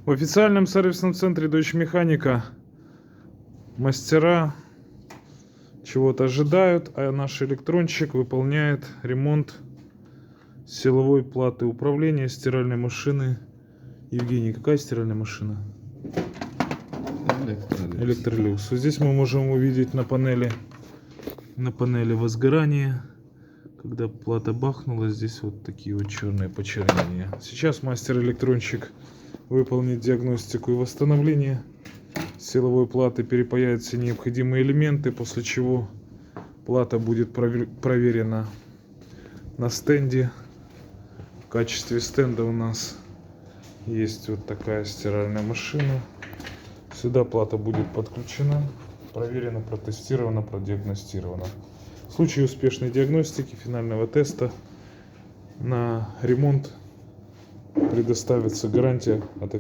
В официальном сервисном центре Deutsche Mechanica мастера чего-то ожидают, а наш электронщик выполняет ремонт силовой платы управления стиральной машины. Евгений, какая стиральная машина? Электролюкс. Вот здесь мы можем увидеть на панели возгорание. Когда плата бахнула, здесь вот такие вот черные почернения. Сейчас мастер-электронщик выполнит диагностику и восстановление силовой платы, перепаяет все необходимые элементы, после чего плата будет проверена на стенде. В качестве стенда у нас есть вот такая стиральная машина. Сюда плата будет подключена, проверена, протестирована, продиагностирована. В случае успешной диагностики, финального теста на ремонт предоставится гарантия от